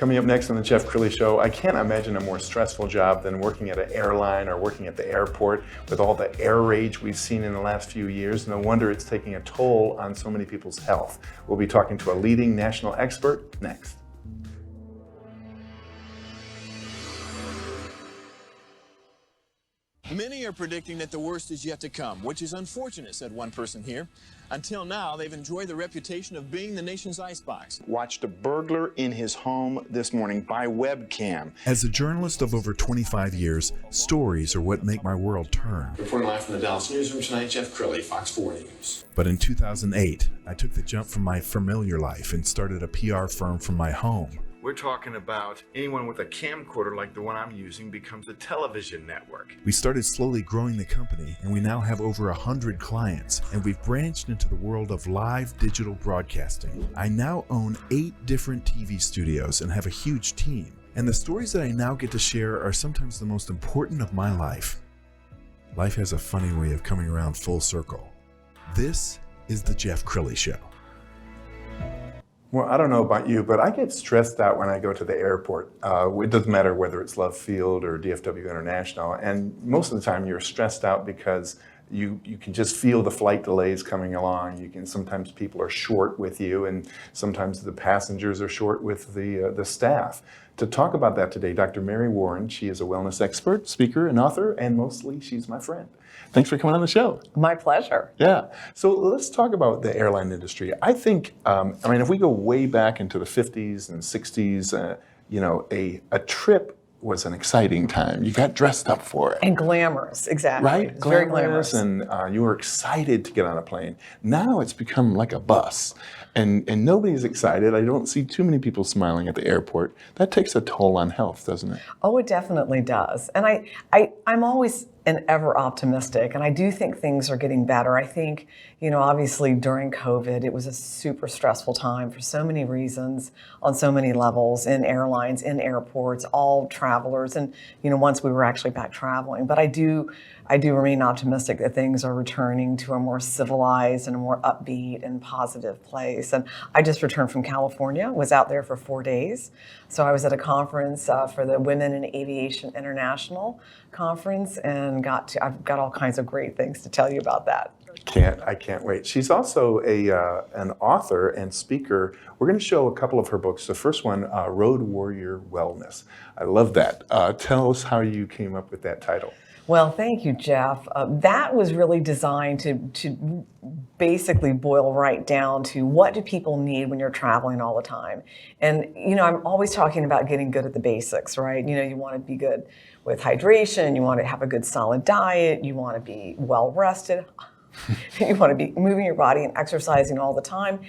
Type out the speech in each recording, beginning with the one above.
Coming up next on the Jeff Crilley Show, I can't imagine a more stressful job than working at an airline or working at the airport with all the air rage we've seen in the last few years. No wonder it's taking a toll on so many people's health. We'll be talking to a leading national expert next. Many are predicting that the worst is yet to come, which is unfortunate, said one person here. Until now, they've enjoyed the reputation of being the nation's icebox. Watched a burglar in his home this morning by webcam. As a journalist of over 25 years, stories are what make my world turn. Reporting live from the Dallas newsroom tonight, Jeff Crilley, Fox 4 News. But in 2008, I took the jump from my familiar life and started a PR firm from my home. We're talking about anyone with a camcorder like the one I'm using becomes a television network. We started slowly growing the company, and we now have over 100 clients, and we've branched into the world of live digital broadcasting. I now own 8 different TV studios and have a huge team. And the stories that I now get to share are sometimes the most important of my life. Life has a funny way of coming around full circle. This is the Jeff Crilley Show. Well, I don't know about you, but I get stressed out when I go to the airport. It doesn't matter whether it's Love Field or DFW International. And most of the time you're stressed out because you can just feel the flight delays coming along. Sometimes people are short with you, and sometimes the passengers are short with the staff. To talk about that today, Dr. Mary Warren, she is a wellness expert, speaker, and author, and mostly she's my friend. Thanks for coming on the show. My pleasure. Yeah. So let's talk about the airline industry. I think, if we go way back into the 50s and 60s, a trip was an exciting time. You got dressed up for it. And glamorous, exactly. Right? It's very glamorous. And you were excited to get on a plane. Now it's become like a bus. And nobody's excited. I don't see too many people smiling at the airport. That takes a toll on health, doesn't it? Oh, it definitely does. And I'm always and ever optimistic, and I do think things are getting better. I think, obviously during COVID, it was a super stressful time for so many reasons, on so many levels, in airlines, in airports, all travelers, and once we were actually back traveling. But I do remain optimistic that things are returning to a more civilized and a more upbeat and positive place. And I just returned from California, was out there for 4 days. So I was at a conference for the Women in Aviation International conference, and I've got all kinds of great things to tell you about that. I can't wait. She's also an author and speaker. We're going to show a couple of her books. The first one, Road Warrior Wellness. I love that. Tell us how you came up with that title. Well, thank you, Jeff. That was really designed to basically boil right down to what do people need when you're traveling all the time. And, I'm always talking about getting good at the basics, right? You want to be good with hydration, you want to have a good solid diet, you want to be well rested, you want to be moving your body and exercising all the time.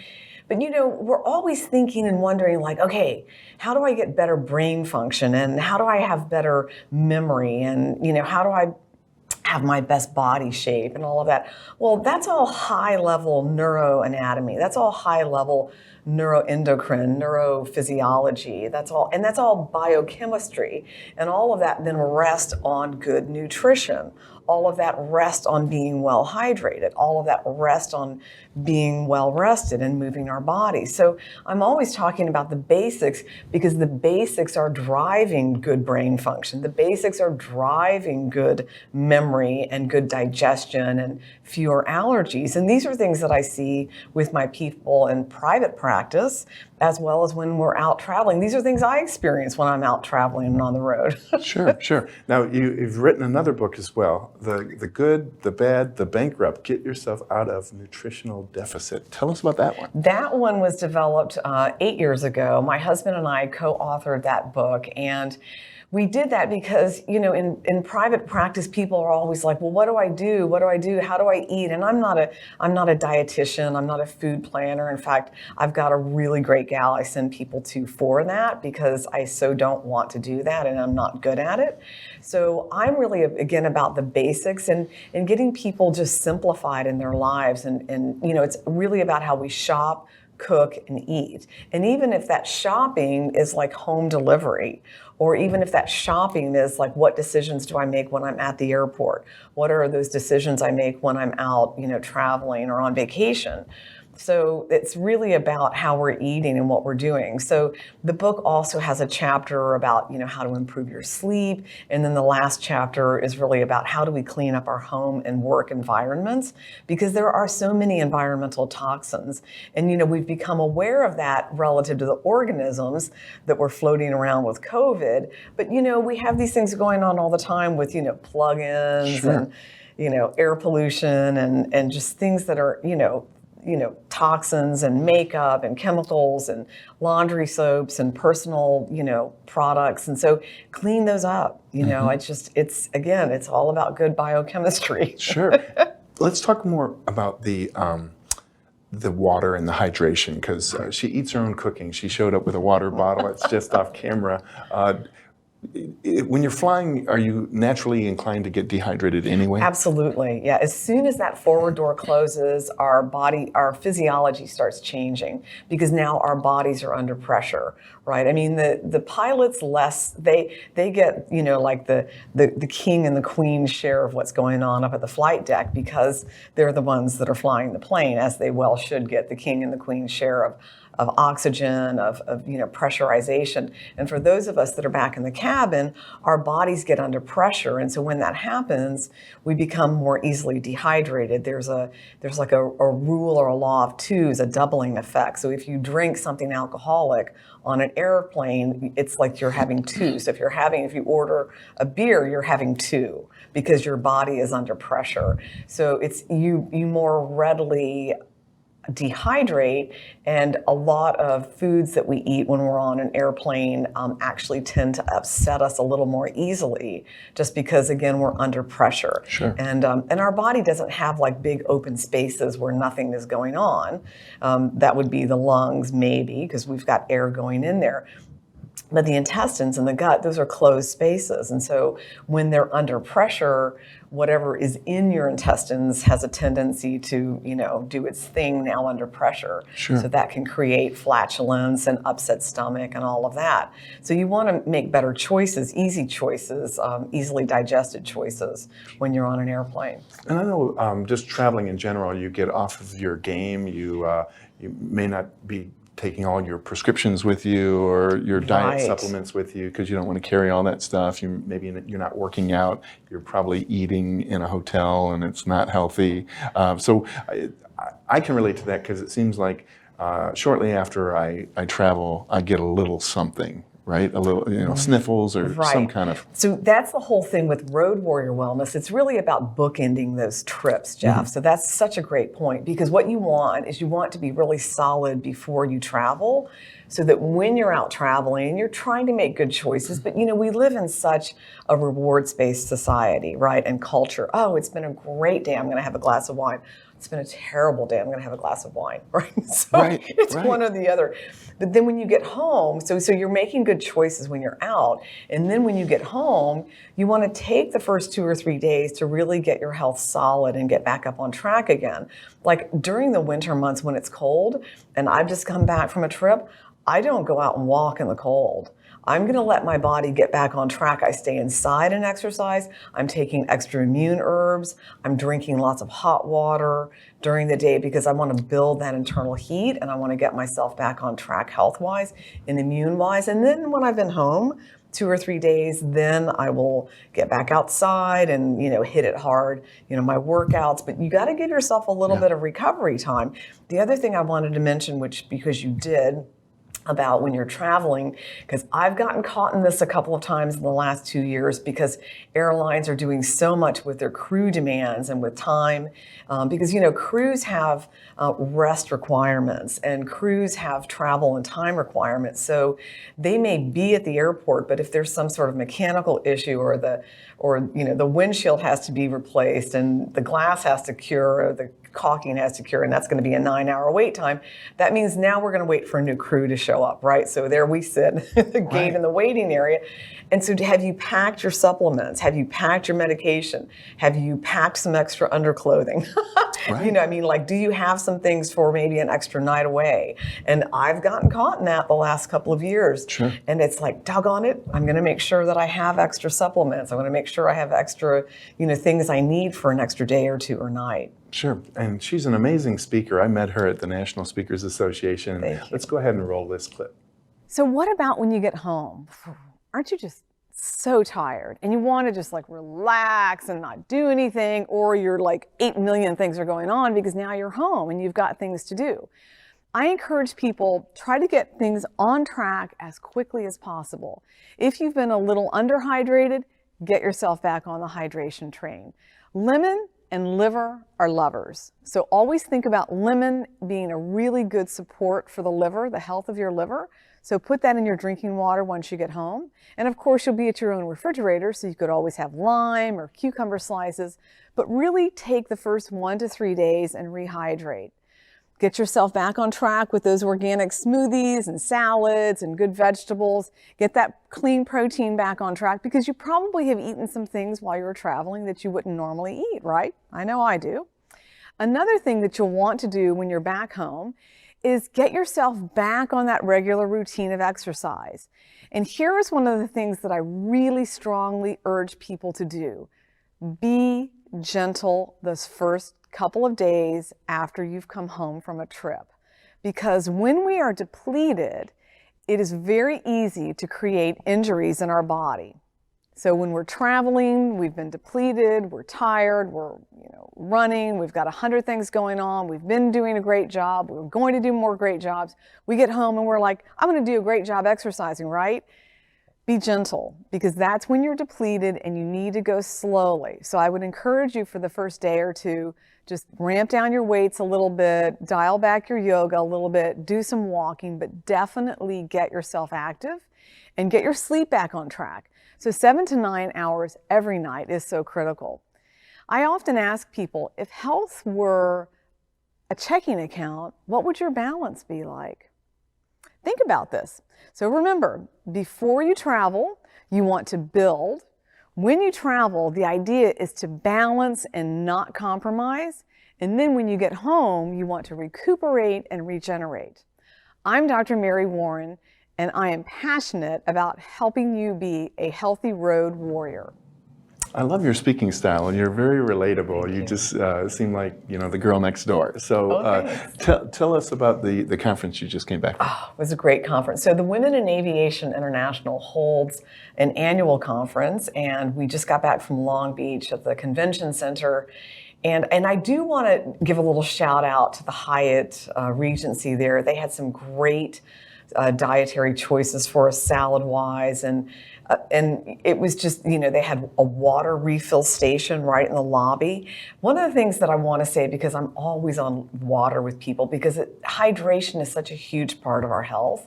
But we're always thinking and wondering, like, okay, how do I get better brain function, and how do I have better memory, and how do I have my best body shape and all of that? Well, that's all high level neuroanatomy. That's all high level neuroendocrine, neurophysiology. That's all biochemistry. And all of that then rests on good nutrition. All of that rests on being well hydrated. All of that rests on being well rested and moving our bodies. So I'm always talking about the basics, because the basics are driving good brain function. The basics are driving good memory and good digestion and fewer allergies. And these are things that I see with my people in private practice, as well as when we're out traveling. These are things I experience when I'm out traveling and on the road. Sure. Now, you've written another book as well, The Good, the Bad, the Bankrupt, Get Yourself Out of Nutritional Deficit. Tell us about that one. That one was developed 8 years ago. My husband and I co-authored that book, and we did that because, in private practice, people are always like, well, what do I do? What do I do? How do I eat? And I'm not a dietitian. I'm not a food planner. In fact, I've got a really great gal I send people to for that, because I so don't want to do that, and I'm not good at it. So I'm really, again, about the basics and getting people just simplified in their lives. And it's really about how we shop, cook, and eat. And even if that shopping is like home delivery, or even if that shopping is like, what decisions do I make when I'm at the airport? What are those decisions I make when I'm out, traveling or on vacation? So it's really about how we're eating and what we're doing. So the book also has a chapter about, how to improve your sleep. And then the last chapter is really about how do we clean up our home and work environments, because there are so many environmental toxins. And, we've become aware of that relative to the organisms that were floating around with COVID. But, we have these things going on all the time with, plug-ins Sure. and, air pollution and just things that are, toxins and makeup and chemicals and laundry soaps and personal, products. And so clean those up, it's all about good biochemistry. Sure. Let's talk more about the water and the hydration, because she eats her own cooking. She showed up with a water bottle. It's just off camera. When you're flying, are you naturally inclined to get dehydrated anyway? Absolutely. Yeah. As soon as that forward door closes, our physiology starts changing, because now our bodies are under pressure, right? I mean, the pilots they get, like the king and the queen share of what's going on up at the flight deck, because they're the ones that are flying the plane, as they well should get the king and the queen share of oxygen, of pressurization. And for those of us that are back in the cabin, our bodies get under pressure. And so when that happens, we become more easily dehydrated. There's like a rule or a law of twos, a doubling effect. So if you drink something alcoholic on an airplane, it's like you're having two. So if you order a beer, you're having two, because your body is under pressure. So it's you more readily dehydrate, and a lot of foods that we eat when we're on an airplane actually tend to upset us a little more easily, just because, again, we're under pressure. Sure. And our body doesn't have like big open spaces where nothing is going on. That would be the lungs, maybe, because we've got air going in there. But the intestines and the gut, those are closed spaces. And so when they're under pressure, whatever is in your intestines has a tendency to, do its thing now under pressure. Sure. So that can create flatulence and upset stomach and all of that. So you want to make better choices, easy choices, easily digested choices when you're on an airplane. And I know just traveling in general, you get off of your game. You may not be taking all your prescriptions with you, or your diet Right. supplements with you, because you don't want to carry all that stuff. Maybe you're not working out. You're probably eating in a hotel, and it's not healthy. So I can relate to that, because it seems like shortly after I travel, I get a little something. Right? A little, sniffles or Right. some kind of. So that's the whole thing with Road Warrior Wellness. It's really about bookending those trips, Jeff. So that's such a great point, because what you want is to be really solid before you travel, so that when you're out traveling, you're trying to make good choices. But, we live in such a rewards-based society, right? And culture. Oh, it's been a great day. I'm going to have a glass of wine. It's been a terrible day. I'm going to have a glass of wine, right? So Right, it's right. one or the other. But then when you get home, so you're making good choices when you're out. And then when you get home, you want to take the first 2 or 3 days to really get your health solid and get back up on track again. Like during the winter months when it's cold, and I've just come back from a trip, I don't go out and walk in the cold. I'm going to let my body get back on track. I stay inside and exercise. I'm taking extra immune herbs. I'm drinking lots of hot water during the day, because I want to build that internal heat, and I want to get myself back on track health-wise and immune-wise. And then when I've been home 2 or 3 days, then I will get back outside and, hit it hard, my workouts. But you got to give yourself a little bit of recovery time. The other thing I wanted to mention, which because you did, about when you're traveling, because I've gotten caught in this a couple of times in the last 2 years, because airlines are doing so much with their crew demands and with time, because crews have rest requirements, and crews have travel and time requirements. So they may be at the airport, but if there's some sort of mechanical issue, or the windshield has to be replaced, and the glass has to cure, or the caulking has to cure, and that's going to be a 9-hour wait time. That means now we're going to wait for a new crew to show up, right? So there we sit at the gate in the waiting area. And so have you packed your supplements? Have you packed your medication? Have you packed some extra underclothing? Right. Do you have some things for maybe an extra night away? And I've gotten caught in that the last couple of years. Sure. And it's like, doggone it, I'm going to make sure that I have extra supplements. I'm going to make sure I have extra, things I need for an extra day or two or night. Sure, and she's an amazing speaker. I met her at the National Speakers Association. Thank you. Let's go ahead and roll this clip. So what about when you get home? Aren't you just so tired and you want to just like relax and not do anything, or you're like 8 million things are going on because now you're home and you've got things to do? I encourage people, try to get things on track as quickly as possible. If you've been a little underhydrated, get yourself back on the hydration train. Lemon and liver are lovers. So always think about lemon being a really good support for the liver, the health of your liver. So put that in your drinking water once you get home. And of course, you'll be at your own refrigerator, so you could always have lime or cucumber slices, but really take the first 1 to 3 days and rehydrate. Get yourself back on track with those organic smoothies and salads and good vegetables. Get that clean protein back on track, because you probably have eaten some things while you were traveling that you wouldn't normally eat, right? I know I do. Another thing that you'll want to do when you're back home is get yourself back on that regular routine of exercise. And here is one of the things that I really strongly urge people to do. Be gentle those first couple of days after you've come home from a trip. Because when we are depleted, it is very easy to create injuries in our body. So when we're traveling, we've been depleted, we're tired, we're running, we've got 100 things going on, we've been doing a great job, we're going to do more great jobs. We get home and we're like, I'm going to do a great job exercising, right? Be gentle, because that's when you're depleted and you need to go slowly. So I would encourage you for the first day or two, just ramp down your weights a little bit, dial back your yoga a little bit, do some walking, but definitely get yourself active and get your sleep back on track. So 7 to 9 hours every night is so critical. I often ask people, if health were a checking account, what would your balance be like? Think about this. So remember, before you travel, you want to build. When you travel, the idea is to balance and not compromise. And then when you get home, you want to recuperate and regenerate. I'm Dr. Mary Warren, and I am passionate about helping you be a healthy road warrior. I love your speaking style, and you're very relatable. You just seem like, the girl next door. So tell us about the conference you just came back from. Oh, it was a great conference. So the Women in Aviation International holds an annual conference, and we just got back from Long Beach at the convention center. And I do want to give a little shout out to the Hyatt Regency there. They had some great dietary choices for us salad-wise, and it was just, they had a water refill station right in the lobby. One of the things that I want to say, because I'm always on water with people, because hydration is such a huge part of our health.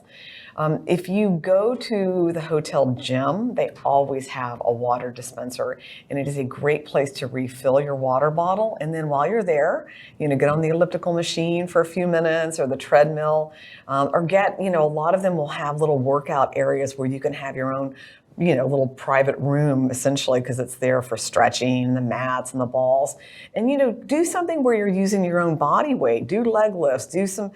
If you go to the hotel gym, they always have a water dispenser, and it is a great place to refill your water bottle. And then while you're there, get on the elliptical machine for a few minutes, or the treadmill, or get, a lot of them will have little workout areas where you can have your own little private room, essentially, because it's there for stretching, the mats and the balls. And, do something where you're using your own body weight. Do leg lifts, do some,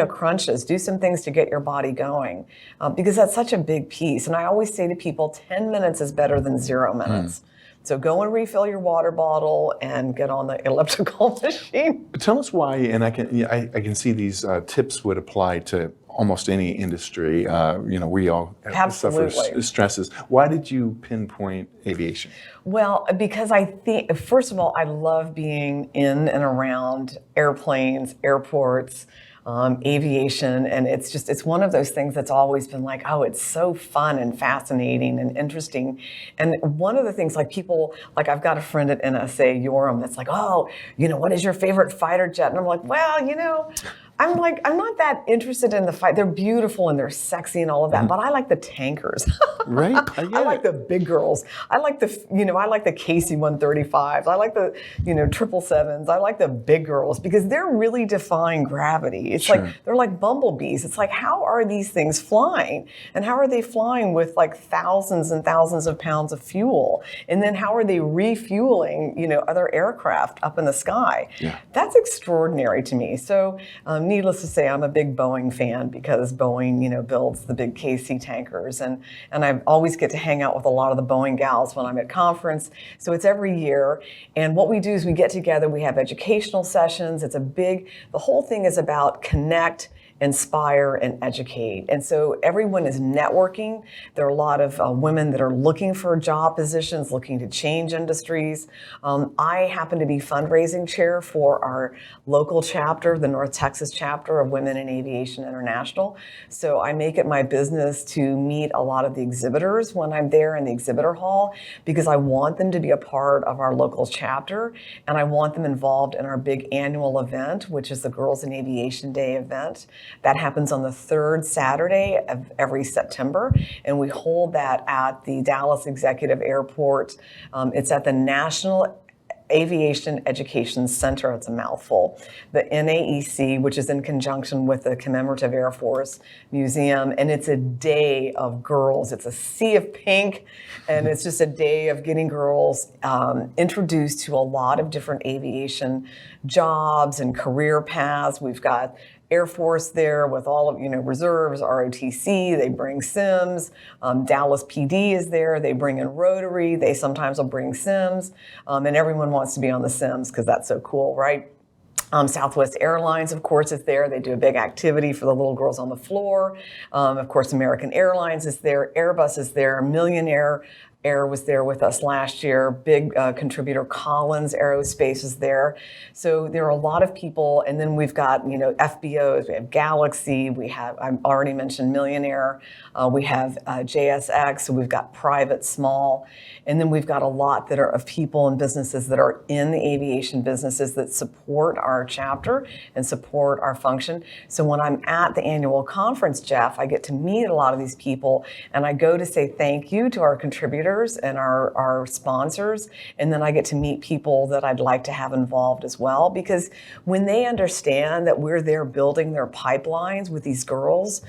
crunches, do some things to get your body going, because that's such a big piece. And I always say to people, 10 minutes is better than 0 minutes. So go and refill your water bottle and get on the elliptical machine. Tell us why, and I can see these tips would apply to almost any industry. We all suffer stresses. Why did you pinpoint aviation? Well, because I think, first of all, I love being in and around airplanes, airports, aviation, and it's one of those things that's always been like, oh, it's so fun and fascinating and interesting. And one of the things, like people, like I've got a friend at NSA Yoram that's like, oh, what is your favorite fighter jet? And I'm like, well, I'm not that interested in the fight. They're beautiful and they're sexy and all of that, but I like the tankers. Right. I like the big girls. I like the KC-135s. I like the, 777s. I like the big girls, because they're really defying gravity. It's like, they're like bumblebees. It's like, how are these things flying? And how are they flying with like thousands and thousands of pounds of fuel? And then how are they refueling, other aircraft up in the sky? Yeah. That's extraordinary to me. So, needless to say, I'm a big Boeing fan because Boeing, builds the big KC tankers, and I always get to hang out with a lot of the Boeing gals when I'm at conference. So it's every year, and what we do is we get together, we have educational sessions. The whole thing is about connect, inspire, and educate. And so everyone is networking. There are a lot of women that are looking for job positions, looking to change industries. I happen to be fundraising chair for our local chapter, the North Texas chapter of Women in Aviation International. So I make it my business to meet a lot of the exhibitors when I'm there in the exhibitor hall, because I want them to be a part of our local chapter, and I want them involved in our big annual event, which is the Girls in Aviation Day event. That happens on the third Saturday of every September, and we hold that at the Dallas Executive Airport. It's at the National Aviation Education Center. It's a mouthful. The NAEC, which is in conjunction with the Commemorative Air Force Museum, and it's a day of girls. It's a sea of pink, and it's just a day of getting girls introduced to a lot of different aviation jobs and career paths. We've got Air Force there with all of, reserves, ROTC, they bring Sims. Dallas PD is there, they bring in Rotary, they sometimes will bring Sims, and everyone wants to be on the Sims because that's so cool, right? Southwest Airlines, of course, is there. They do a big activity for the little girls on the floor. Of course, American Airlines is there, Airbus is there, Millionaire Air was there with us last year. Big contributor Collins Aerospace is there. So there are a lot of people, and then we've got FBOs. We have Galaxy. We have I already mentioned Millionaire. We have JSX. So we've got private, small, and then we've got a lot that are of people and businesses that are in the aviation businesses that support our chapter and support our function. So when I'm at the annual conference, Jeff, I get to meet a lot of these people, and I go to say thank you to our contributors and our sponsors, and then I get to meet people that I'd like to have involved as well, because when they understand that we're there building their pipelines with these girls,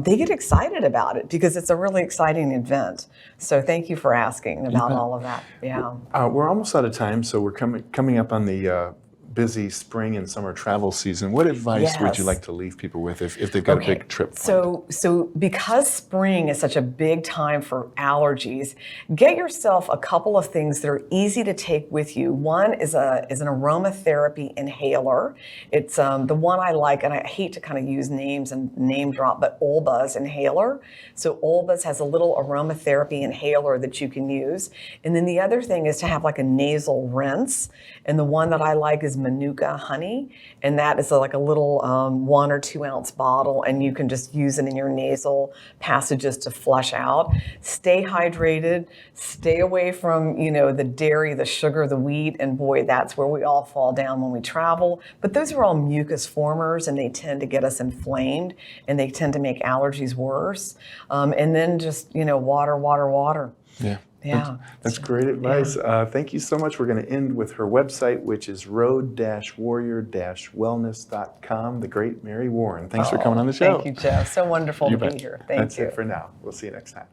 they get excited about it because it's a really exciting event. So thank you for asking about all of that. Yeah. We're almost out of time, so we're coming up on the busy spring and summer travel season. What advice would you like to leave people with if they've got a big trip planned? So because spring is such a big time for allergies, get yourself a couple of things that are easy to take with you. One is an aromatherapy inhaler. It's the one I like, and I hate to kind of use names and name drop, but Olba's inhaler. So Olba's has a little aromatherapy inhaler that you can use. And then the other thing is to have like a nasal rinse. And the one that I like is Manuka honey, and that is like a little 1 or 2 ounce bottle, and you can just use it in your nasal passages to flush out. Stay hydrated, stay away from the dairy, the sugar, the wheat, and boy, that's where we all fall down when we travel. But those are all mucus formers, and they tend to get us inflamed, and they tend to make allergies worse. And then just water, water, water. Yeah. Yeah, that's great advice. Yeah. Thank you so much. We're going to end with her website, which is road-warrior-wellness.com. The great Mary Warren. Thanks for coming on the show. Thank you, Jeff. So wonderful to be here. Thank you. That's it for now. We'll see you next time.